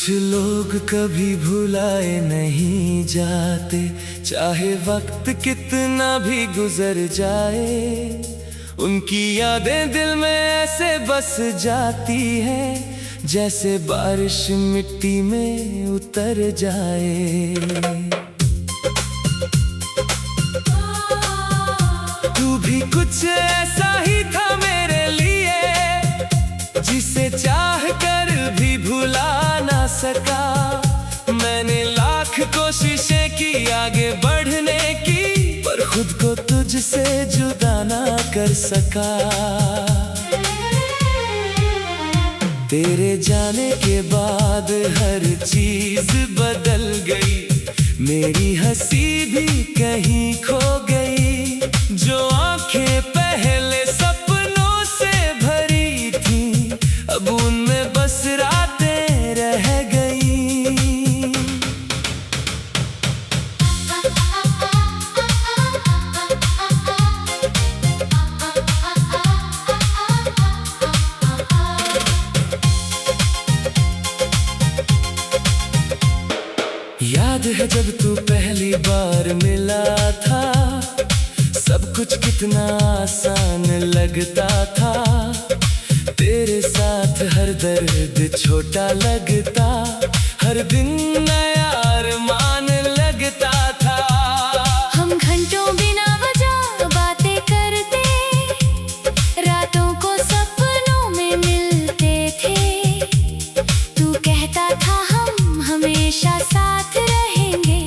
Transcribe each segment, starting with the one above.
कुछ लोग कभी भुलाए नहीं जाते, चाहे वक्त कितना भी गुजर जाए। उनकी यादें दिल में ऐसे बस जाती हैं, जैसे बारिश मिट्टी में उतर जाए। तू भी कुछ ऐसा ही था मेरे लिए, जिसे चाह कर भी भुला ना सका। मैंने लाख कोशिशें की आगे बढ़ने की, पर खुद को तुझसे जुदा ना कर सका। तेरे जाने के बाद हर चीज बदल गई, मेरी हंसी भी कहीं खो गई। जो आंखें पहले सपनों से भरी थी, अब उनमें बस रातें रह गई। याद है जब तू पहली बार मिला था, सब कुछ कितना आसान लगता था। तेरे साथ हर दर्द छोटा लगता, हर दिन नया अरमान लगता था। हम घंटों बिना वजह बातें करते, रातों को सपनों में मिलते थे। तू कहता था हम हमेशा साथ रहेंगे,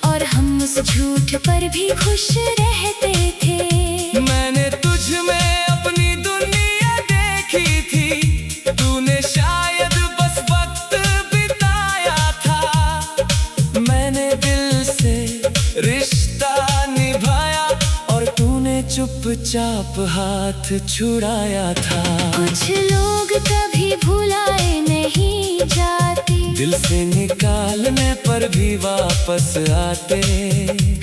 और हम उस झूठ पर भी खुश रहते थे। मैंने तुझ में अपनी दुनिया देखी थी, तूने शायद बस वक्त बिताया था। मैंने दिल से रिश्ता निभाया, और तूने चुपचाप हाथ छुड़ाया था। कुछ लोग कभी भुलाए नहीं जाते, दिल से निकालने पर भी वापस आते।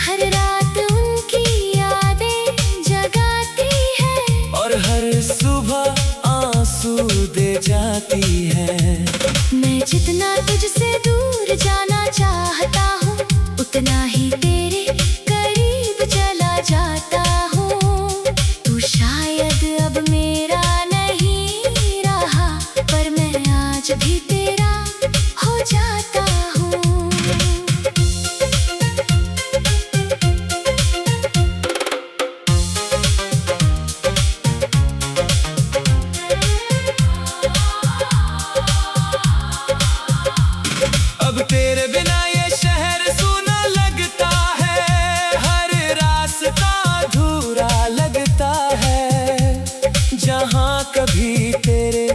हर रात उनकी यादें जगाती है, और हर सुबह आंसू दे जाती है। मैं जितना तुझसे दूर जाना चाहता हूँ, उतना ही तेरे करीब चला जाता हूँ। तू शायद अब मेरा नहीं रहा, पर मैं आज भी तेरा हो जाता हूँ। अब तेरे बिना ये शहर सूना लगता है, हर रास्ता अधूरा लगता है। जहाँ कभी तेरे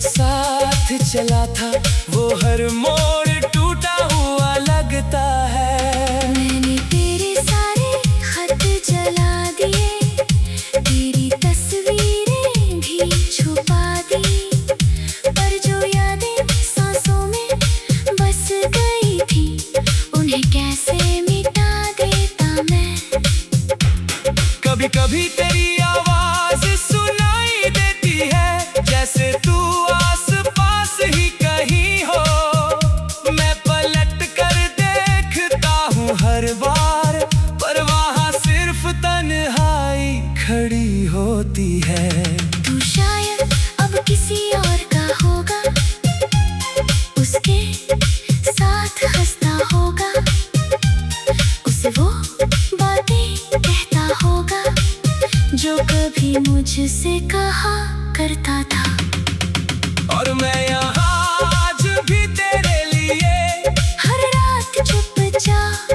साथ चला था, वो हर मोड़ टूटा हुआ लगता है। मैंने तेरे सारे खत जला दिए, तेरी तस्वीरें भी छुपा दी, पर जो यादें सांसों में बस गई थी, उन्हें कैसे मिटा देता मैं। कभी कभी तेरी आवाज सुनाई देती है, जैसे तू आस पास ही कहीं हो। मैं पलट कर देखता हूँ हर बार, पर वहाँ सिर्फ तन्हाई खड़ी होती है। तू शायद अब किसी और का होगा, उसके साथ हंसता होगा, उसे वो बातें कहता होगा जो कभी मुझसे कहा करता था। और मैं यहाँ आज भी तेरे लिए हर रात चुपचाप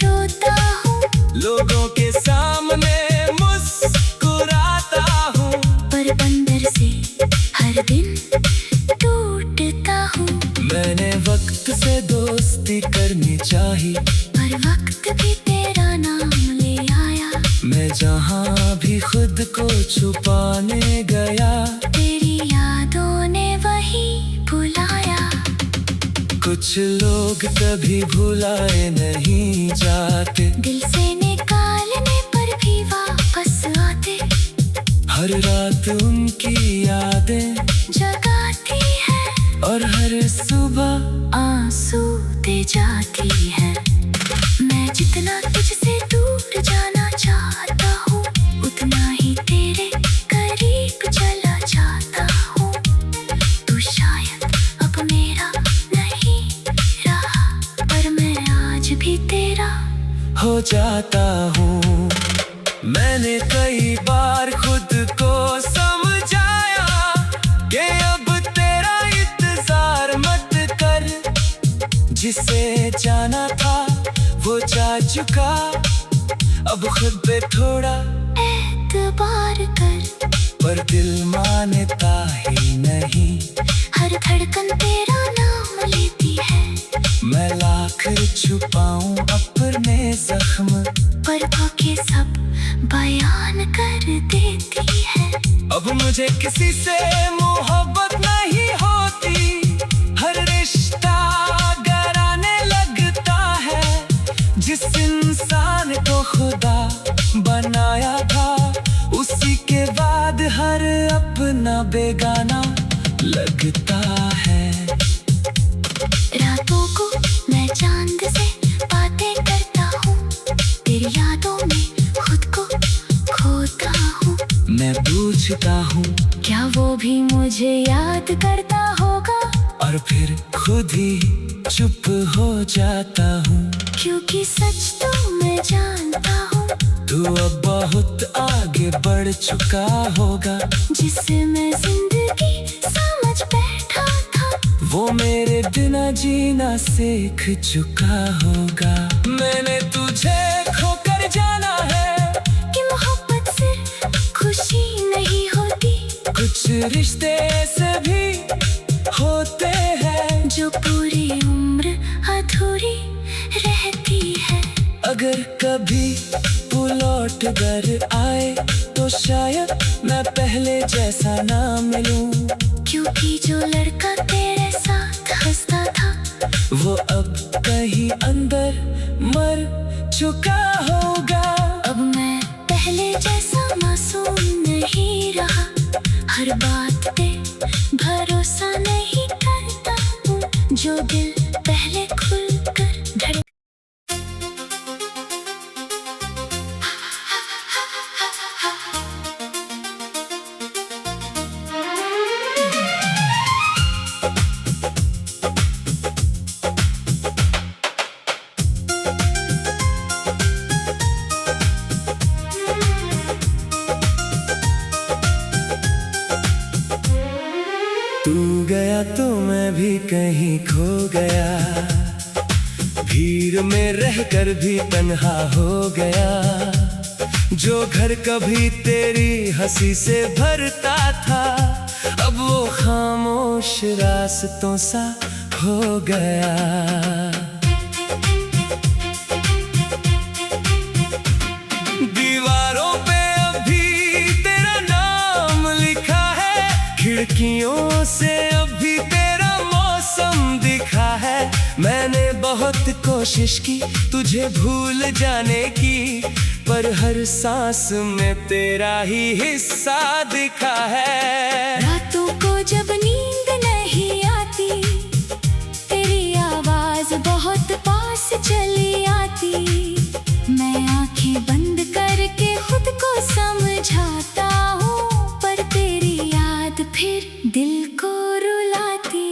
रोता हूँ, लोगों के सामने मुस्कुराता हूँ, पर अंदर से हर दिन टूटता हूँ। मैंने वक्त से दोस्ती करनी चाहिए, पर वक्त भी तेरा नाम ले आया। मैं जहाँ भी खुद को छुपाने गया, तेरी यादों ने वही भुलाया। कुछ लोग कभी भुलाए नहीं जाते, दिल से निकालने पर भी वापस आते। हर रात उनकी यादें जगाती है, और हर सुबह आंसू दे जाती है। मैं जितना तुझसे दूर जाना चाहता हूँ, उतना ही तेरे करीब चला जाता हूँ। तू शायद अब मेरा नहीं रहा, पर मैं आज भी तेरा हो जाता हूँ। मैंने कई बार खुद को समझाया कि अब तेरा इंतजार मत कर। जिसे जाना था वो जा चुका, अब खुद पे थोड़ा एतबार कर। पर दिल मानता ही नहीं, हर धड़कन तेरा नाम लेती है। मैं लाख छुपाऊं अपने जख्म, पर आंखें सब बयान कर देती है। अब मुझे किसी से मोहब्बत नहीं होती। हर रिश्ता डराने लगता है। जिस इंसान को खुदा बनाया था, उसी के बाद हर अपना बेगाना लगता है। रातों को मैं चांद से बातें करता हूँ, तेरी यादों में खुद को खोता हूँ। मैं पूछता हूँ क्या वो भी मुझे याद करता होगा, और फिर खुद ही चुप हो जाता हूँ। क्योंकि सच तो मैं जानता हूँ, तू अब बहुत आगे बढ़ चुका होगा। जिसे मैं जिंदगी समझ बैठा था, वो मेरे बिना जीना सीख चुका होगा। मैंने तुझे खोकर जाना है कि मोहब्बत सिर्फ खुशी नहीं होती। कुछ रिश्ते ऐसे भी होते हैं जो पूरी उम्र अधूरी रहती है। अगर कभी तू लौट कर आए तो शायद मैं पहले जैसा ना मिलूं। क्योंकि जो लड़का तेरे साथ हंसता था, वो अब कहीं अंदर मर चुका होगा। अब मैं पहले जैसा मासूम नहीं रहा। हर बात पे भरोसा नहीं करता हूँ, जो दिल पहले खुलकर धड़क। तू गया तो मैं भी कहीं खो गया, भीड़ में रहकर भी तन्हा हो गया। जो घर कभी तेरी हंसी से भरता था, अब वो खामोश रास्तों सा हो गया। दीवारों पे अभी तेरा नाम लिखा है, खिड़कियों से अभी तेरा मौसम दिखा है। मैंने बहुत कोशिश की तुझे भूल जाने की, पर हर सांस में तेरा ही हिस्सा दिखा है। रातों को जब नींद नहीं आती, तेरी आवाज बहुत पास चली आती। मैं आंखें बंद करके खुद को समझाता हूँ, पर तेरी याद फिर दिल को रुलाती।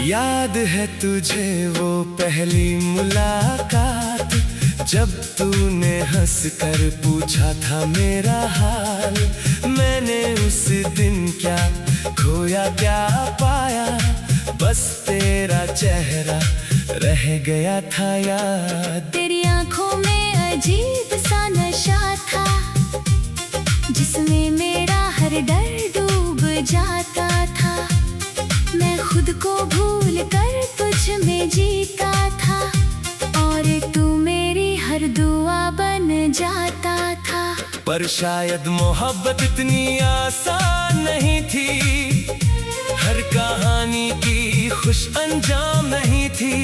याद है तुझे वो पहली मुलाकात, जब तूने हंस कर पूछा था मेरा हाल। मैंने उस दिन क्या खोया क्या पाया, बस तेरा चेहरा रह गया था याद। तेरी आंखों में अजीब सा नशा था, जिसमें मेरा हर डर डूब जाता था। मैं खुद को भूल कर तुझ में जीता था, और तू मेरी हर दुआ बन जाता था। पर शायद मोहब्बत इतनी आसान नहीं थी। हर कहानी की खुश अंजाम नहीं थी।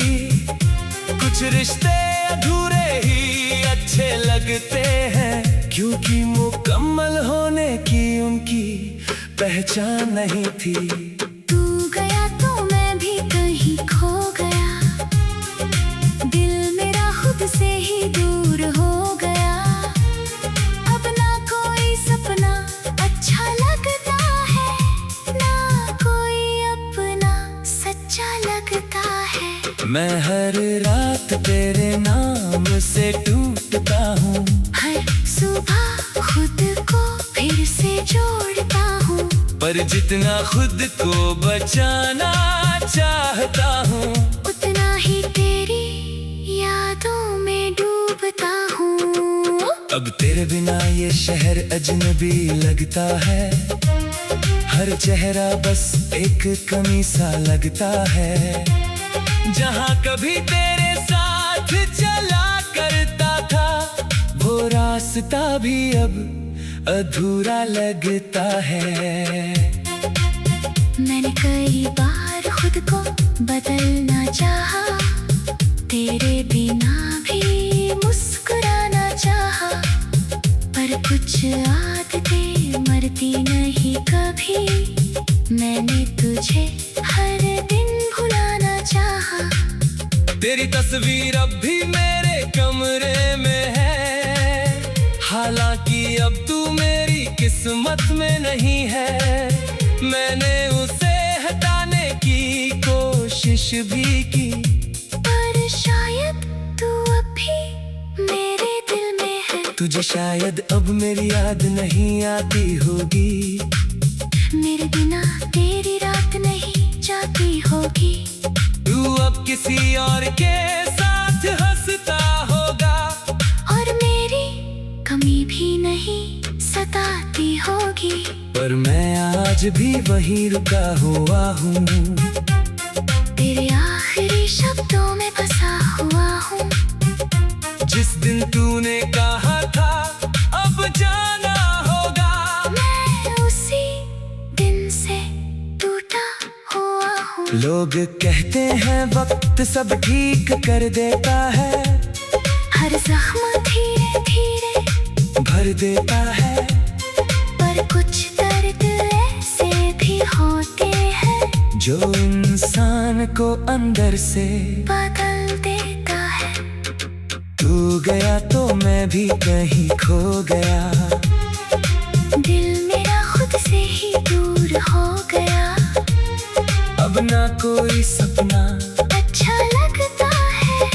कुछ रिश्ते अधूरे ही अच्छे लगते हैं, क्योंकि मुकम्मल होने की उनकी पहचान नहीं थी। तू गया तो मैं भी कहीं खो गया, दिल मेरा खुद से ही दूर हो गया। अब ना कोई सपना अच्छा लगता है, ना कोई अपना सच्चा लगता है। मैं हर रात तेरे नाम से टूटता हूँ, हर सुबह खुद को फिर से जोड़ता हूँ, पर जितना खुद को बचाना चाहता हूँ, उतना ही तेरी यादों में डूबता हूँ। अब तेरे बिना ये शहर अजनबी लगता है, हर चेहरा बस एक कमी सा लगता है। जहाँ कभी तेरे साथ चला करता था, वो रास्ता भी अब अधूरा लगता है। मैंने कई बार खुद को बदलना चाहा, तेरे बिना भी मुस्कुराना चाहा, पर कुछ आदतें मरती नहीं कभी। मैंने तुझे हर दिन भुलाना चाहा। तेरी तस्वीर अब भी मेरे कमरे में है, हालांकि अब तू मेरी किस्मत में नहीं है। मैंने उसे हटाने की कोशिश भी की, पर शायद तू अब भी मेरे दिल में है। तुझे शायद अब मेरी याद नहीं आती होगी, मेरे बिना तेरी रात नहीं जाती होगी। तू अब किसी और के साथ हंसता होगा, और मेरी कमी भी नहीं सताती होगी। पर मैं आज भी वहीं रुका हुआ हूँ, तेरे आखिरी शब्दों में फंसा हुआ हूँ। जिस दिन तूने कहा था अब जाना होगा, मैं उसी दिन से टूटा हुआ हूँ। लोग कहते हैं वक्त सब ठीक कर देता है, हर जख्म धीरे धीरे भर देता है। पर कुछ दर्द ऐसे भी होते हैं, जो इंसान को अंदर से बदल देता है। तू गया तो मैं भी कहीं खो गया, दिल मेरा खुद से ही दूर हो गया। अब ना कोई सपना अच्छा लगता है,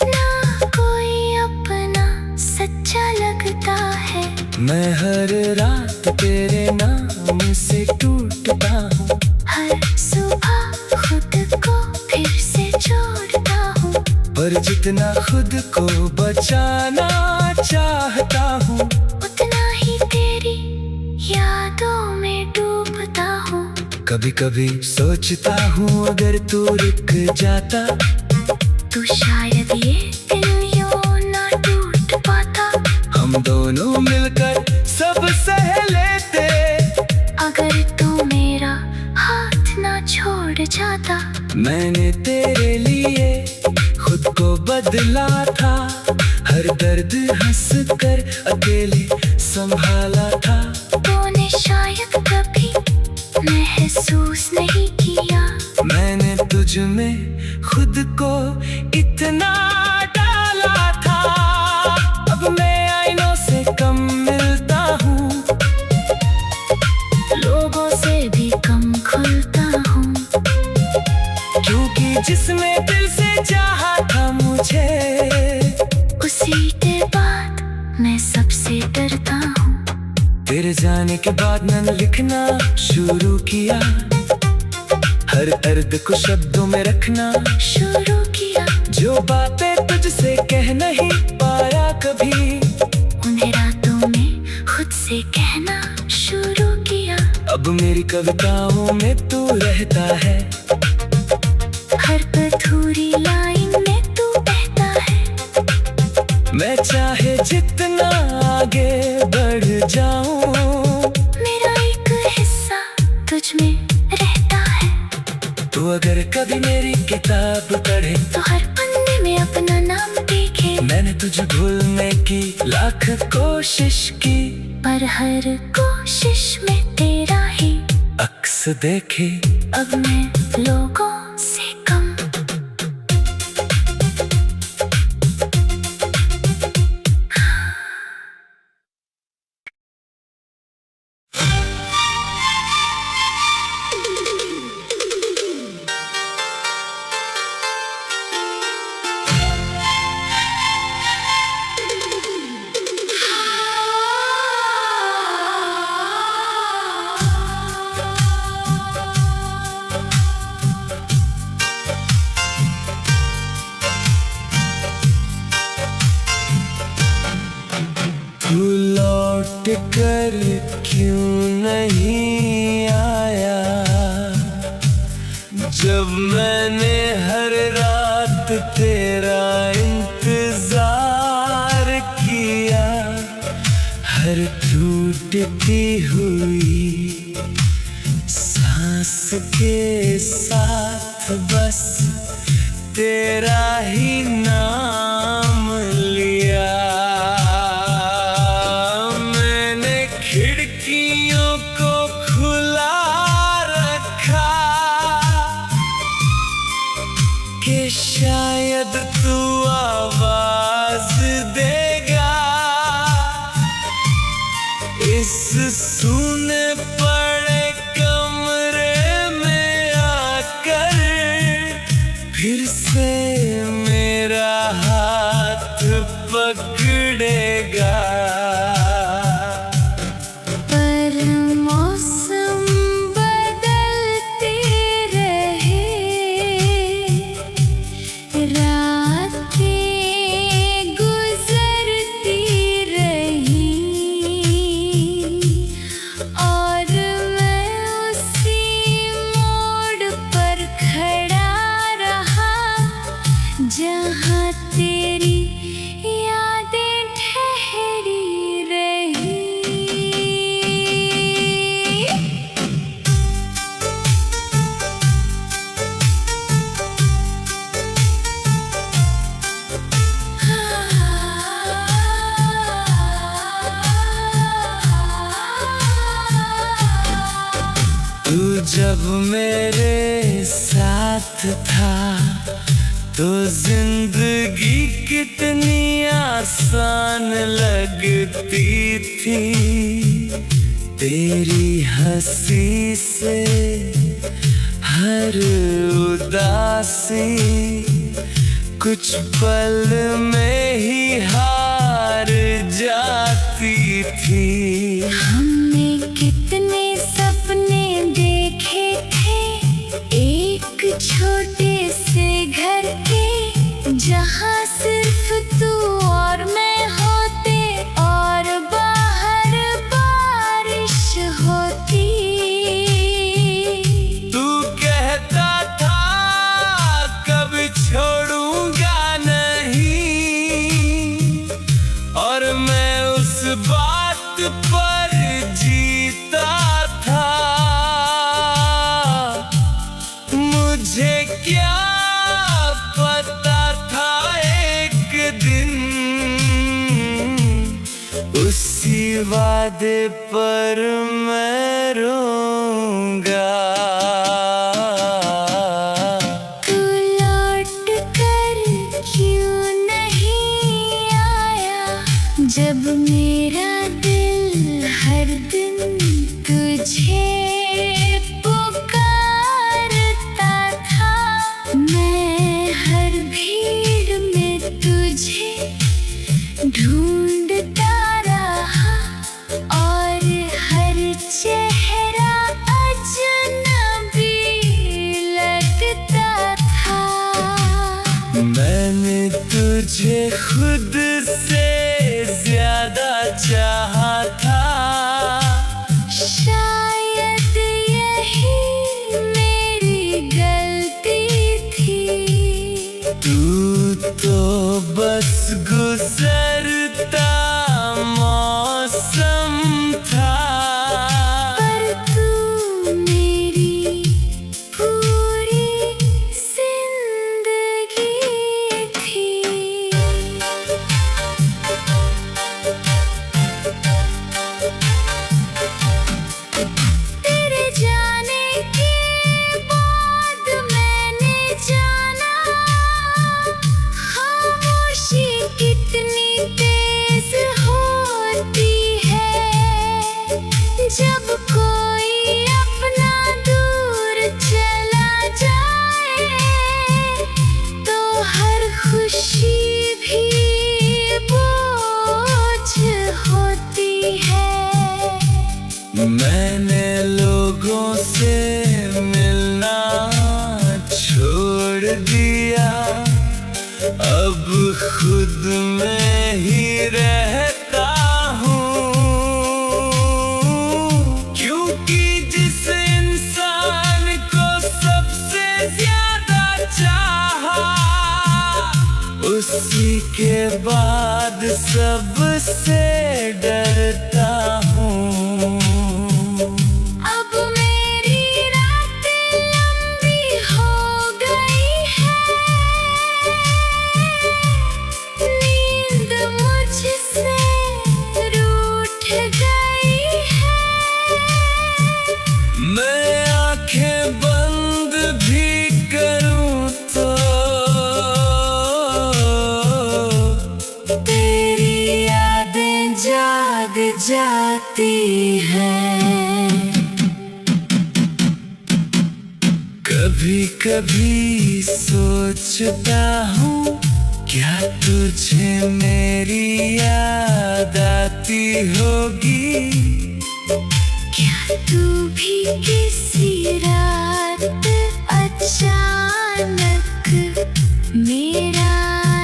ना कोई अपना सच्चा लगता है। मैं हर रात तेरे नाम से टूटता हूँ, हर सुबह खुद को फिर से जोड़ता हूँ, पर जितना खुद को बचाना चाहता हूँ, उतना ही तेरी यादों में डूबता हूँ। कभी कभी सोचता हूँ अगर तू रुक जाता, तू शायद ये दिल यूं ना टूट पाता। हम दोनों मिलकर सब सह लेते, अगर तू मेरा हाथ ना छोड़ जाता। मैंने तेरे लिए खुद को बदला था, हर दर्द हंस कर अकेले संभाला था। तूने शायद कभी महसूस नहीं किया, मैंने तुझ में खुद को इतना डाला था। अब मैं आईनों से कम मिलता हूँ, लोगों से भी कम खुलता हूँ, क्योंकि जिसने दिल से चाहा था मुझे, उसी के बाद मैं सबसे डरता हूँ। तेरे जाने के बाद मैंने लिखना शुरू किया, हर दर्द को शब्दों में रखना शुरू किया। जो बातें तुझसे कह नहीं पाया कभी, उन्हें रातों में खुद से कहना शुरू किया। अब मेरी कविताओं में तू रहता है, हर अधूरी लाइन में तू बहता है। मैं चाहे जितना आगे बढ़ जाऊं, मेरा एक हिस्सा तुझ में रहता है। तुझे भूलने की लाख कोशिश की, पर हर कोशिश में तेरा ही अक्स देखे अब मैं लोगों से कम। तू लौट कर क्यों नहीं आया, जब मैंने हर रात तेरा इंतजार किया। हर टूटती हुई सांस के साथ बस तेरा ही नाम लिया। खिड़कियों को खुला रखा कि शायद तू आवाज देगा। इस सूने पड़े कमरे में आकर फिर से मेरा हाथ पकड़ेगा। जहाँ तेरी यादें ठहरी रही। तू जब मेरे साथ था तो जिंदगी कितनी आसान लगती थी। तेरी हंसी से हर उदासी कुछ पल में ही हार जाती थी। हमने कितने सपने देखे थे एक छोटे से घर के, जहाँ सिर्फ तू और मैं होते और बाहर बारिश होती। तू कहता था कभी छोड़ूंगा नहीं, और मैं उस बात पर जीता था। मुझे क्या पता था एक दिन उसी वादे पर मैं रोऊंगा। तू लौट कर क्यों नहीं आया, जब मेरा दिल हर दिन तुझे पुकारता था। मैं हर भीड़ में तुझे ढूंढता रहा और हर चेहरा अजनबी लगता था। मैंने तुझे खुद से ज्यादा चाहा था। शायद यही मेरी गलती थी। तू तो बस गुजरता मौसम था, पर तू मेरी पूरी जिंदगी थी। खुद में ही रहता हूँ, क्योंकि जिस इंसान को सबसे ज्यादा चाहा, उसी के बाद सबसे डरता हूँ। अब मेरी रातें लंबी हो गई है, नींद मुझसे रूठ गई है। मैं आंखें बंद भी करूं तो तेरी यादें जाग जाती हैं। कभी कभी सोचता हूँ, क्या तुझे मेरी याद आती होगी? क्या तू भी किसी रात अचानक मेरा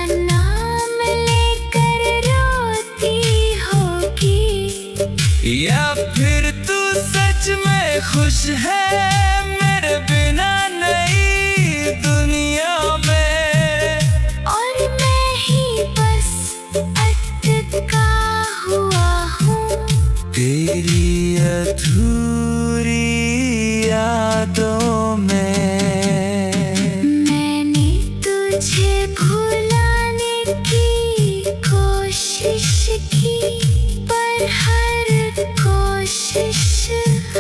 नाम लेकर रोती होगी? या फिर तू सच में खुश है मेरे बिना नई दुनिया में, और मैं ही बस अटका हुआ हूँ तेरी अधूरी यादों में। मैंने तुझे भुलाने की कोशिश की, पर हर कोशिश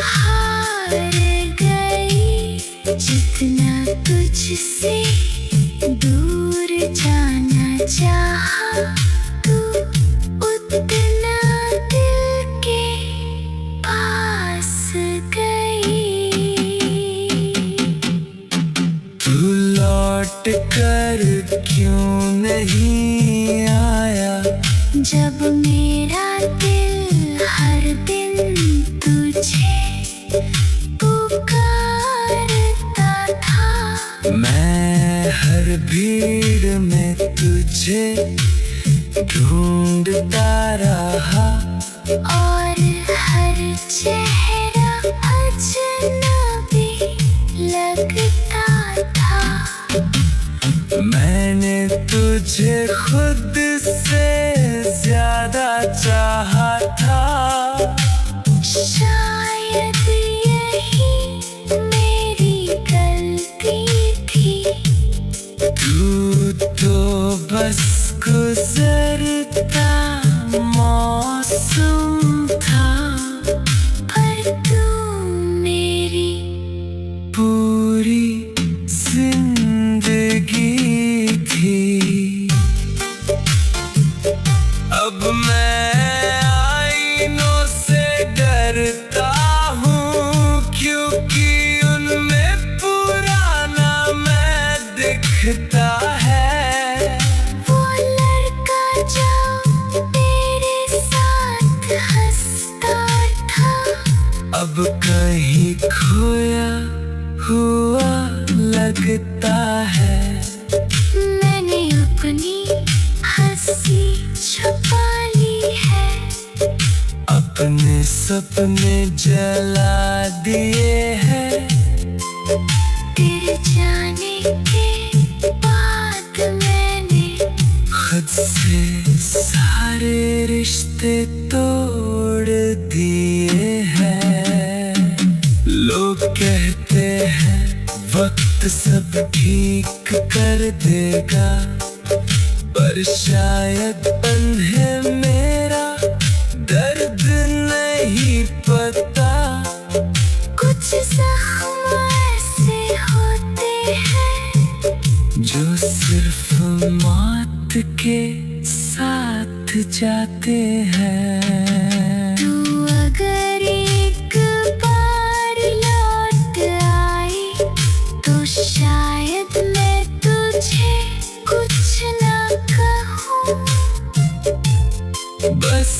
हार गई। जितना तुझसे दूर जाना चाहा, तू उतना दिल के पास गई। तू लौट कर क्यों नहीं आया? जब मेरा दिल हर दिन तुझे पुकारता था, मैं हर भीड़ में तुझे ढूंढता रहा, और हर चेहरा अजनबी लगता था। मैंने तुझे खुद से ज्यादा चाहा था। शायद यही मेरी गलती थी। तू तो बस गुजरता मौसम था, पर तू मेरी पूरी जिंदगी थी। अब मैं आईनों से डरता हूँ, क्योंकि उनमें पुराना मैं दिखता है। वो लड़का जो तेरे साथ हंसता था, अब कहीं खोया हुआ लगता है। मैंने अपनी हंसी छुपा ली है, अपने सपने जला दिए हैं। तेरे जाने के बाद मैंने खुद से सारे रिश्ते तोड़ दिए हैं। लोग कहते हैं वक्त सब ठीक कर देगा, पर शायद उन्हें मेरा दर्द नहीं पता। कुछ जख्म ऐसे होते हैं जो सिर्फ मौत के साथ जाते हैं। तू अगर एक बार लौट आई, तो शायद मैं तुझे कुछ ना कहूँ, बस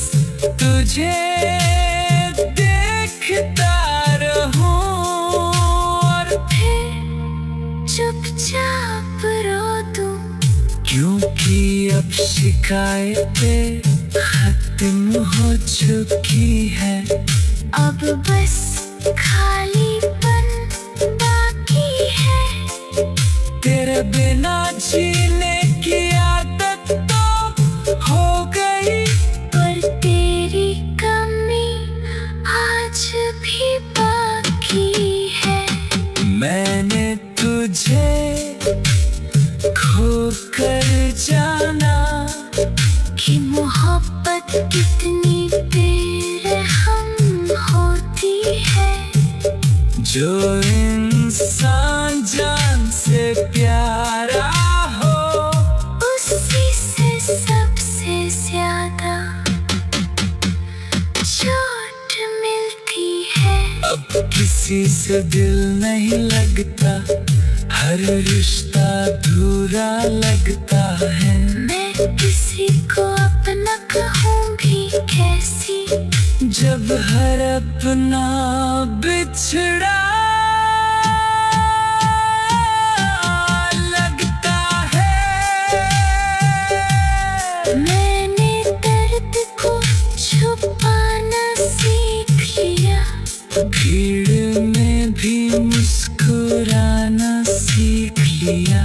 तुझे देखता रहूं और फिर चुपचाप रो दूं। क्योंकि अब शिकायतें खत्म हो चुकी है। अब बस खालीपन बाकी है। तेरे बिना जीने की आदत तो हो गई, पर तेरी कमी आज भी बाकी है। मैंने तुझे खोकर जाना कि मोहब्बत कितनी बेरहम होती है। जो इंसान जान से प्यारा हो, उसी से सबसे ज्यादा चोट मिलती है। अब किसी से दिल नहीं लगता, हर रिश्ता अधूरा लगता है। मैं किसी को अपना कहूँ भी कैसी, जब हर अपना बिछड़ा लगता है। मैंने दर्द को छुपाना सीख लिया, भीड़ में भी मुस्कुराना सीख लिया।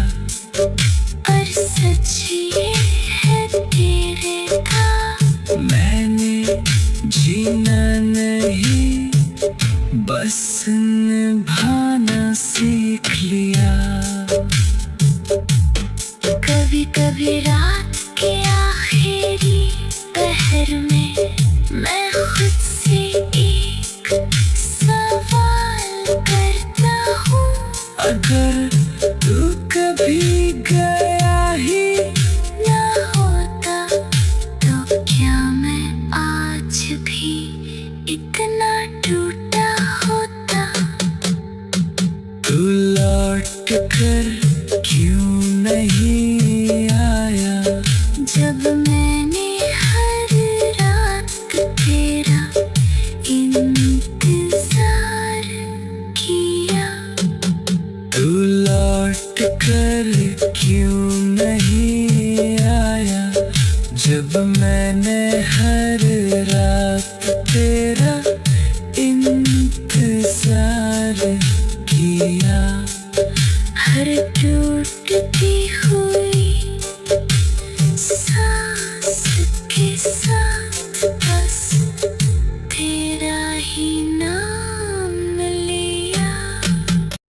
पर सच ये है तेरे था, मैंने जीना नहीं बस निभाना सीख लिया। कभी कभी रात के आखिरी पहर में मैं खुद से एक सवाल करता हूँ। अगर तू कभी गया ही ना होता तो क्या मैं आज भी इतना टूटा होता। तू लौट कर क्यों नहीं आया, जब मैंने हर रात तेरा इंतजार किया। तू लौट कर क्यों नहीं आया, जब मैंने हर रात तेरा इंतजार किया। हर टूटती हुई सांस के साथ